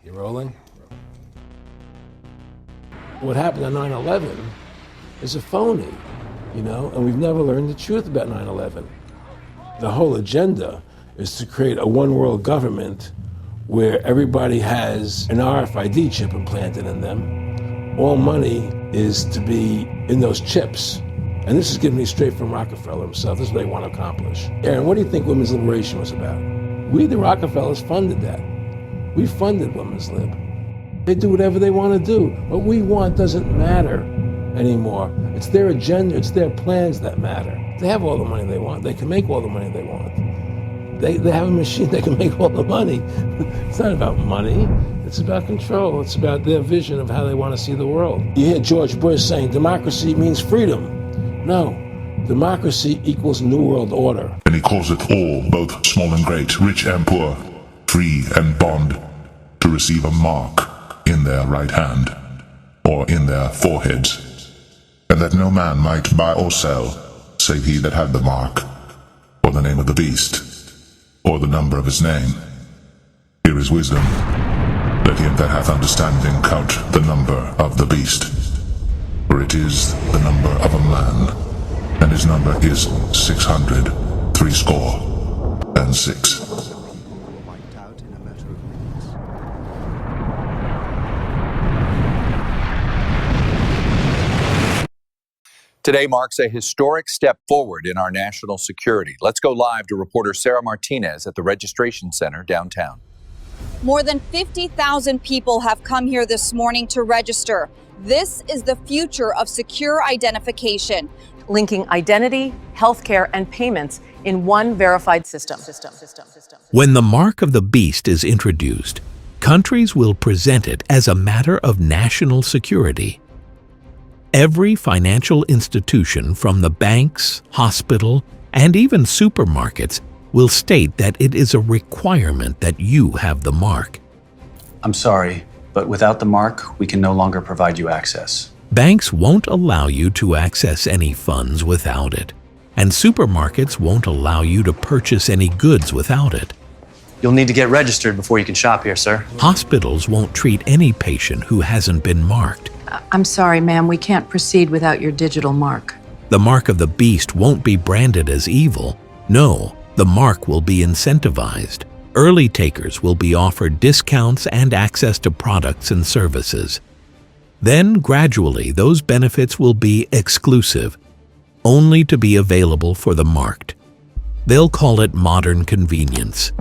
You rolling? What happened on 9/11 is a phony, and we've never learned the truth about 9/11. The whole agenda is to create a one world government where everybody has an RFID chip implanted in them. All money is to be in those chips. And this is given me straight from Rockefeller himself. This is what they want to accomplish. Aaron, what do you think women's liberation was about? We, the Rockefellers, funded that. We funded women's lib. They do whatever they want to do. What we want doesn't matter anymore. It's their agenda, it's their plans that matter. They have all the money they want. They can make all the money they want. They have a machine that can make all the money. It's not about money. It's about control. It's about their vision of how they want to see the world. You hear George Bush saying democracy means freedom. No, democracy equals New World Order. And he causeth all, both small and great, rich and poor, free and bond, to receive a mark in their right hand, or in their foreheads, and that no man might buy or sell, save he that had the mark, or the name of the beast, or the number of his name. Here is wisdom. Let him that hath understanding count the number of the beast, for it is the number of a man, and his number is 600, threescore, and 6. Today marks a historic step forward in our national security. Let's go live to reporter Sarah Martinez at the registration center downtown. More than 50,000 people have come here this morning to register. This is the future of secure identification, linking identity, healthcare, and payments in one verified system. When the mark of the beast is introduced, countries will present it as a matter of national security. Every financial institution, from the banks, hospital, and even supermarkets, will state that it is a requirement that you have the mark. I'm sorry, but without the mark, we can no longer provide you access. Banks won't allow you to access any funds without it, and supermarkets won't allow you to purchase any goods without it. You'll need to get registered before you can shop here, sir. Hospitals won't treat any patient who hasn't been marked. I'm sorry, ma'am, we can't proceed without your digital mark. The mark of the beast won't be branded as evil. No, the mark will be incentivized. Early takers will be offered discounts and access to products and services. Then, gradually, those benefits will be exclusive, only to be available for the marked. They'll call it modern convenience.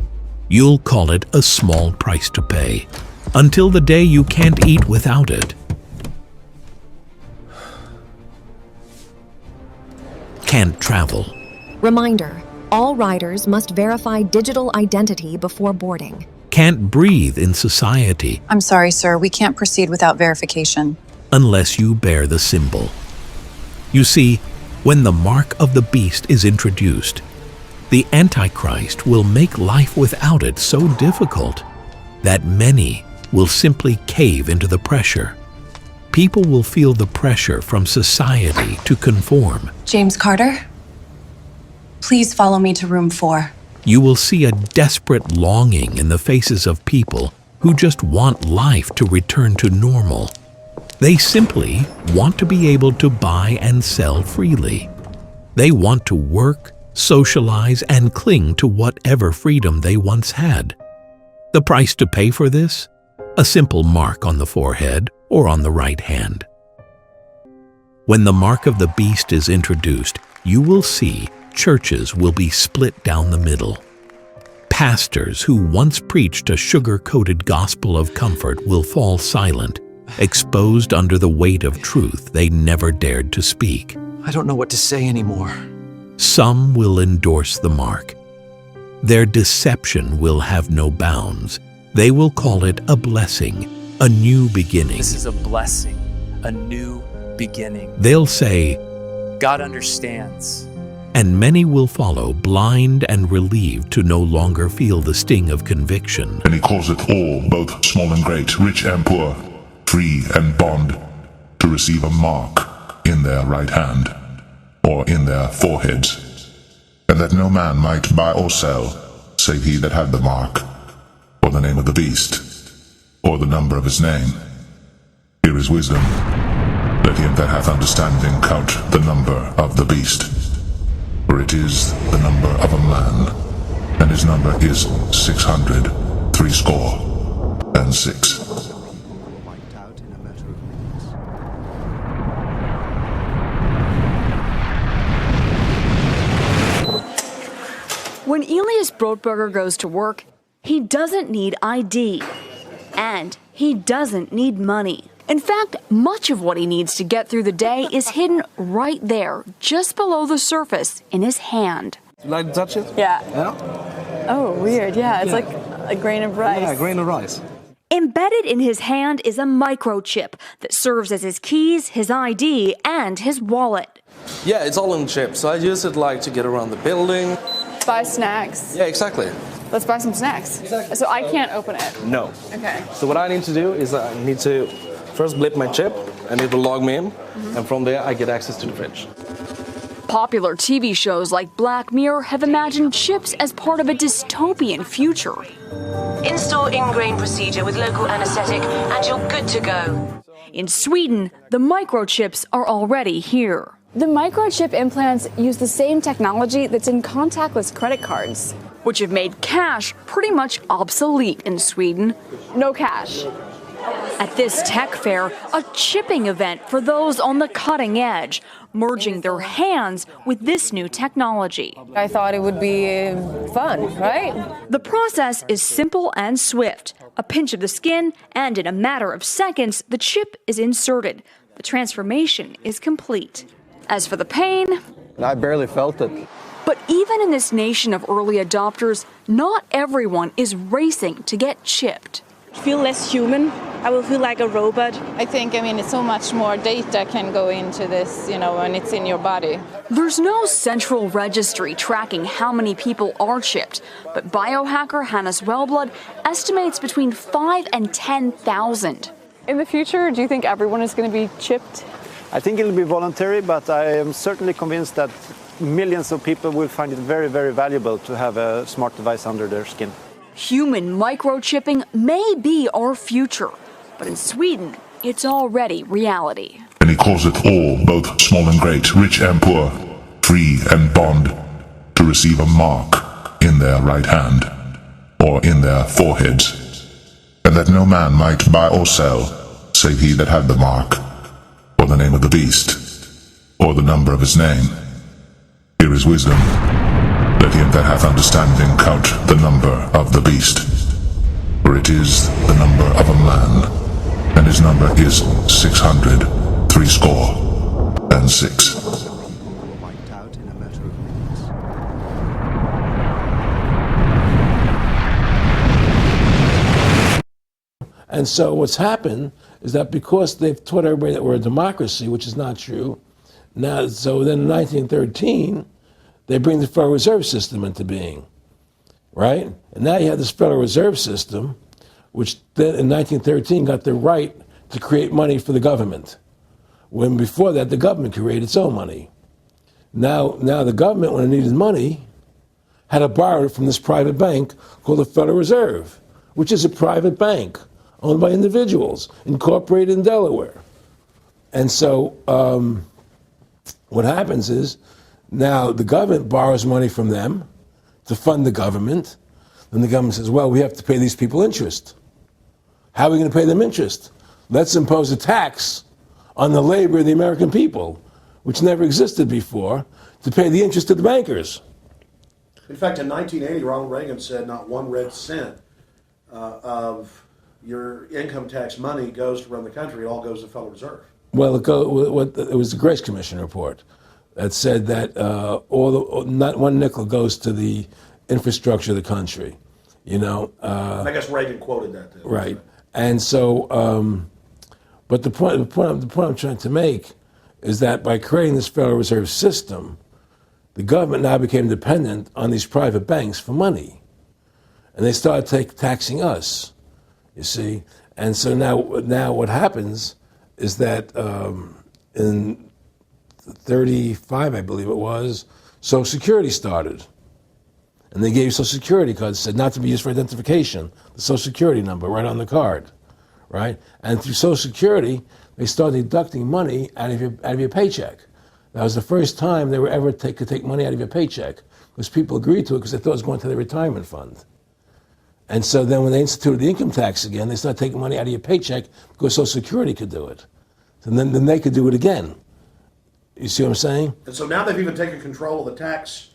You'll call it a small price to pay, until the day you can't eat without it. Can't travel. Reminder, all riders must verify digital identity before boarding. Can't breathe in society. I'm sorry, sir, we can't proceed without verification. Unless you bear the symbol. You see, when the mark of the beast is introduced, the Antichrist will make life without it so difficult that many will simply cave into the pressure. People will feel the pressure from society to conform. James Carter, please follow me to room 4. You will see a desperate longing in the faces of people who just want life to return to normal. They simply want to be able to buy and sell freely. They want to work, socialize, and cling to whatever freedom they once had. The price to pay for this? A simple mark on the forehead or on the right hand. When the mark of the beast is introduced, you will see churches will be split down the middle. Pastors who once preached a sugar-coated gospel of comfort will fall silent, exposed under the weight of truth they never dared to speak. I don't know what to say anymore. Some will endorse the mark. Their deception will have no bounds. They will call it a blessing, a new beginning. This is a blessing, a new beginning. They'll say, God understands. And many will follow, blind and relieved to no longer feel the sting of conviction. And he causeth all, both small and great, rich and poor, free and bond, to receive a mark in their right hand, or in their foreheads, and that no man might buy or sell, save he that had the mark, or the name of the beast, or the number of his name. Here is wisdom. Let him that hath understanding count the number of the beast. For it is the number of a man, and his number is 600, threescore, and 6. When Elias Brotberger goes to work, he doesn't need ID. And he doesn't need money. In fact, much of what he needs to get through the day is hidden right there, just below the surface, in his hand. You like to touch it? Yeah. Yeah? Oh, weird. Yeah, it's like a grain of rice. Yeah, a grain of rice. Embedded in his hand is a microchip that serves as his keys, his ID, and his wallet. Yeah, it's all in chip, so I use it like to get around the building. Buy snacks. Yeah, exactly. Let's buy some snacks. Exactly. So I can't open it. No. Okay. So what I need to do is I need to first blip my chip, and it will log me in, and from there I get access to the fridge. Popular TV shows like Black Mirror have imagined chips as part of a dystopian future. Install ingrain procedure with local anesthetic and you're good to go. In Sweden, the microchips are already here. The microchip implants use the same technology that's in contactless credit cards, which have made cash pretty much obsolete in Sweden. No cash. At this tech fair, a chipping event for those on the cutting edge, merging their hands with this new technology. I thought it would be fun, right? The process is simple and swift. A pinch of the skin, and in a matter of seconds, the chip is inserted. The transformation is complete. As for the pain, I barely felt it. But even in this nation of early adopters, not everyone is racing to get chipped. Feel less human. I will feel like a robot. I think, it's so much more data can go into this, when it's in your body. There's no central registry tracking how many people are chipped, but biohacker Hannes Wellblood estimates between 5,000 and 10,000. In the future, do you think everyone is going to be chipped? I think it'll be voluntary, but I am certainly convinced that millions of people will find it very, very valuable to have a smart device under their skin. Human microchipping may be our future, but in Sweden, it's already reality. And he causeth all, both small and great, rich and poor, free and bond, to receive a mark in their right hand, or in their foreheads, and that no man might buy or sell, save he that had the mark, or the name of the beast, or the number of his name. Here is wisdom. Let him that hath understanding count the number of the beast. For it is the number of a man, and his number is 600, threescore, and 6. And so what's happened is that because they've taught everybody that we're a democracy, which is not true, now, so then in 1913, they bring the Federal Reserve System into being, right? And now you have this Federal Reserve System, which then in 1913 got the right to create money for the government. When before that, the government created its own money. Now the government, when it needed money, had to borrow it from this private bank called the Federal Reserve, which is a private bank owned by individuals, incorporated in Delaware. And so what happens is, now the government borrows money from them to fund the government. Then the government says, well, we have to pay these people interest. How are we going to pay them interest? Let's impose a tax on the labor of the American people, which never existed before, to pay the interest of the bankers. In fact, in 1980, Ronald Reagan said not one red cent of your income tax money goes to run the country. It all goes to the Federal Reserve. Well, it was the Grace Commission report that said that not one nickel goes to the infrastructure of the country, I guess Reagan quoted that. Too. Right. And so, but the point I'm trying to make is that by creating this Federal Reserve System, the government now became dependent on these private banks for money. And they started taxing us, you see. And so now what happens is that in 35, I believe it was, Social Security started. And they gave Social Security cards, said not to be used for identification, the Social Security number right on the card. right? And through Social Security, they started deducting money out of your paycheck. That was the first time they were ever could take money out of your paycheck, because people agreed to it because they thought it was going to their retirement fund. And so then when they instituted the income tax again, they started taking money out of your paycheck because Social Security could do it. And then they could do it again. You see what I'm saying? And so now they've even taken control of the tax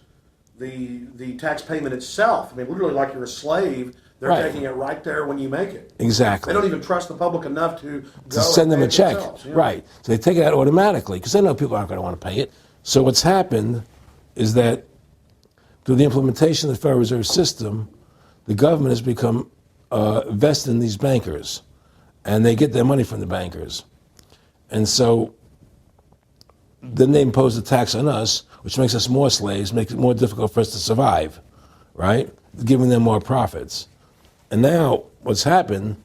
payment itself. I mean, literally like you're a slave. They're taking it right there when you make it. Exactly. They don't even trust the public enough to go send them a check. Yeah. Right. So they take it out automatically because they know people aren't going to want to pay it. So what's happened is that through the implementation of the Federal Reserve System, the government has become vested in these bankers, and they get their money from the bankers. And so then they impose a tax on us, which makes us more slaves, makes it more difficult for us to survive, right? Giving them more profits. And now what's happened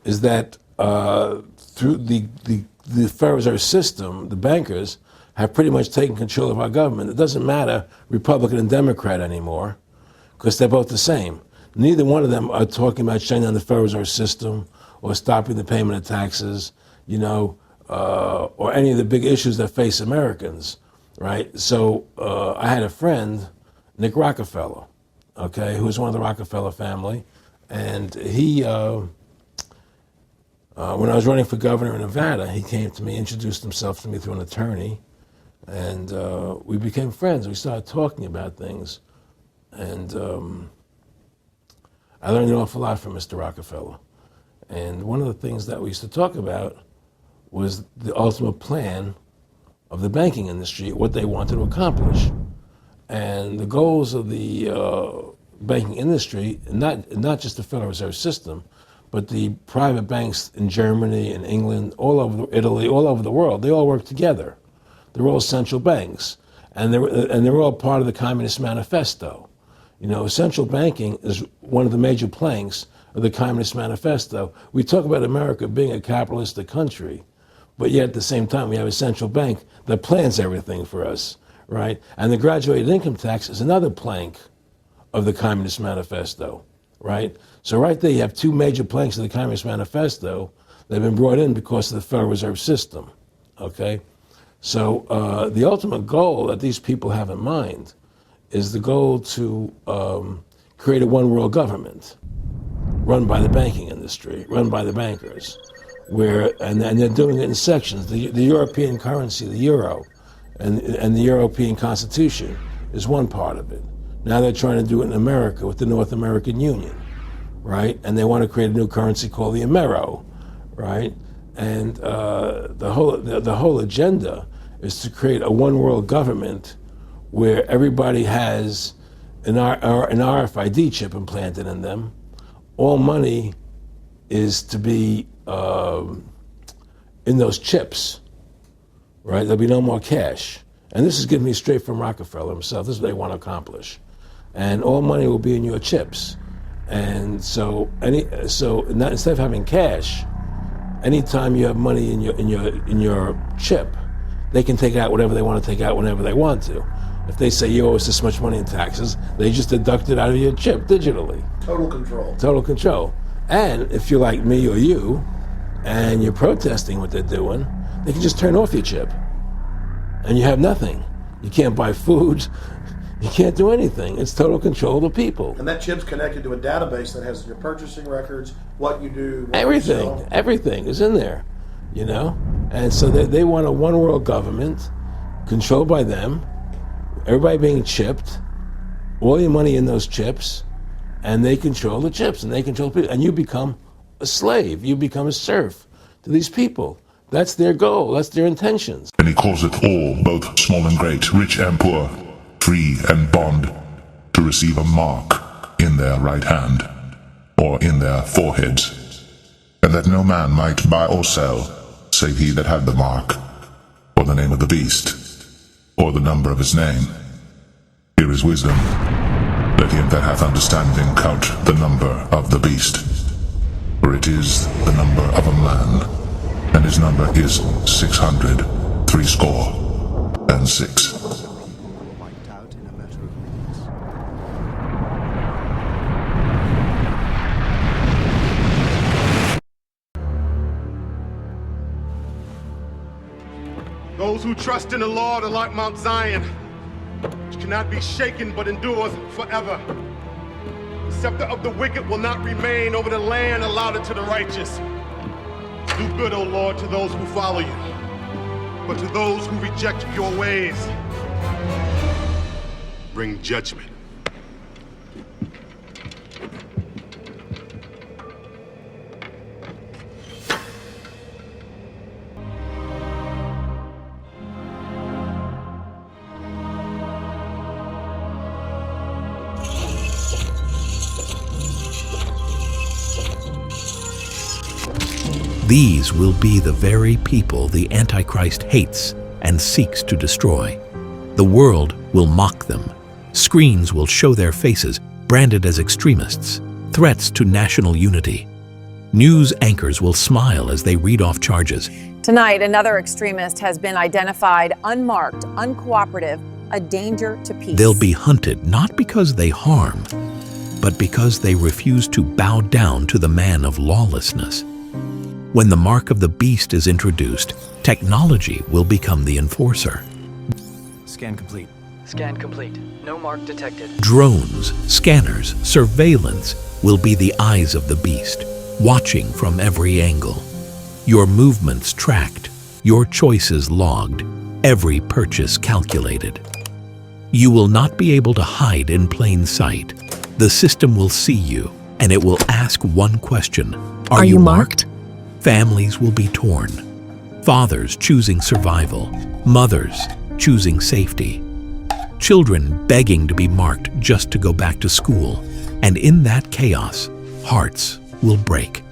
is that through the Federal Reserve System, the bankers have pretty much taken control of our government. It doesn't matter Republican and Democrat anymore, because they're both the same. Neither one of them are talking about shutting down the Federal Reserve System or stopping the payment of taxes, or any of the big issues that face Americans, right? So I had a friend, Nick Rockefeller, okay, who was one of the Rockefeller family, and he, when I was running for governor in Nevada, he came to me, introduced himself to me through an attorney, and we became friends. We started talking about things, and I learned an awful lot from Mr. Rockefeller. And one of the things that we used to talk about was the ultimate plan of the banking industry, what they wanted to accomplish. And the goals of the banking industry, not just the Federal Reserve System, but the private banks in Germany and England, all over Italy, all over the world, they all work together. They're all central banks, and they're all part of the Communist Manifesto. Central banking is one of the major planks of the Communist Manifesto. We talk about America being a capitalistic country, but yet at the same time we have a central bank that plans everything for us, right? And the graduated income tax is another plank of the Communist Manifesto, right? So right there you have two major planks of the Communist Manifesto that have been brought in because of the Federal Reserve System, okay? So the ultimate goal that these people have in mind is the goal to create a one world government run by the banking industry, run by the bankers, and they're doing it in sections. The European currency, the euro, and the European Constitution is one part of it. Now they're trying to do it in America with the North American Union, right? And they want to create a new currency called the Amero, right? And the whole agenda is to create a one world government where everybody has an RFID chip implanted in them. All money is to be in those chips, right? There'll be no more cash. And this is given me straight from Rockefeller himself. This is what they want to accomplish. And all money will be in your chips. And so instead of having cash, anytime you have money in your chip, they can take out whatever they want to take out whenever they want to. If they say you owe us this much money in taxes, they just deduct it out of your chip digitally. Total control. Total control. And if you're like me or you, and you're protesting what they're doing, they can just turn off your chip. And you have nothing. You can't buy food. You can't do anything. It's total control of the people. And that chip's connected to a database that has your purchasing records, what you do, what everything. you sell. Everything is in there, And so they want a one world government controlled by them, everybody being chipped, all your money in those chips, and they control the chips, and they control people. And you become a slave. You become a serf to these people. That's their goal. That's their intentions. And he causeth all, both small and great, rich and poor, free and bond, to receive a mark in their right hand, or in their foreheads, and that no man might buy or sell, save he that had the mark, or the name of the beast, or the number of his name. Here is wisdom. Let him that hath understanding count the number of the beast, for it is the number of a man, and his number is 600, threescore, and 6. Those who trust in the Lord are like Mount Zion, which cannot be shaken but endures forever. The scepter of the wicked will not remain over the land allotted to the righteous. Do good, O Lord, to those who follow you, but to those who reject your ways, bring judgment. These will be the very people the Antichrist hates and seeks to destroy. The world will mock them. Screens will show their faces, branded as extremists, threats to national unity. News anchors will smile as they read off charges. Tonight, another extremist has been identified, unmarked, uncooperative, a danger to peace. They'll be hunted not because they harm, but because they refuse to bow down to the man of lawlessness. When the mark of the beast is introduced, technology will become the enforcer. Scan complete. Scan complete. No mark detected. Drones, scanners, surveillance will be the eyes of the beast, watching from every angle. Your movements tracked, your choices logged, every purchase calculated. You will not be able to hide in plain sight. The system will see you, and it will ask one question. Are you marked? Families will be torn. Fathers choosing survival, mothers choosing safety. Children begging to be marked just to go back to school. And in that chaos, hearts will break.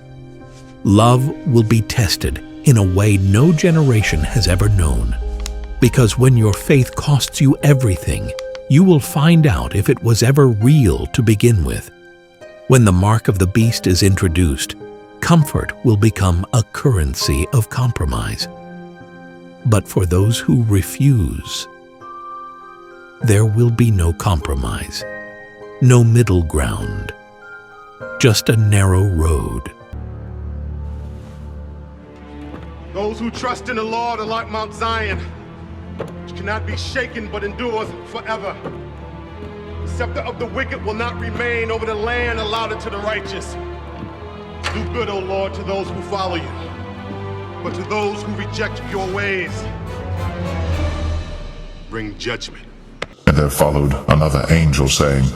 Love will be tested in a way no generation has ever known. Because when your faith costs you everything, you will find out if it was ever real to begin with. When the mark of the beast is introduced, comfort will become a currency of compromise. But for those who refuse, there will be no compromise, no middle ground, just a narrow road. Those who trust in the Lord are like Mount Zion, which cannot be shaken but endures forever. The scepter of the wicked will not remain over the land allotted to the righteous. Do good, O Lord, to those who follow you, but to those who reject your ways, bring judgment. And there followed another angel saying,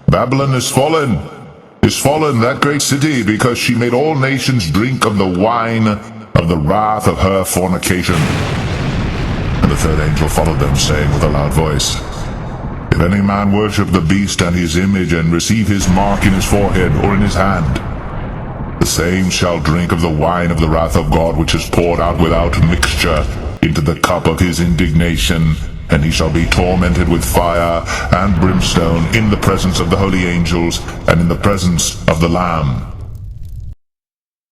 Babylon is fallen, that great city, because she made all nations drink of the wine of the wrath of her fornication. And the third angel followed them, saying with a loud voice, If any man worship the beast and his image, and receive his mark in his forehead or in his hand, the same shall drink of the wine of the wrath of God, which is poured out without mixture into the cup of his indignation, and he shall be tormented with fire and brimstone in the presence of the holy angels and in the presence of the Lamb.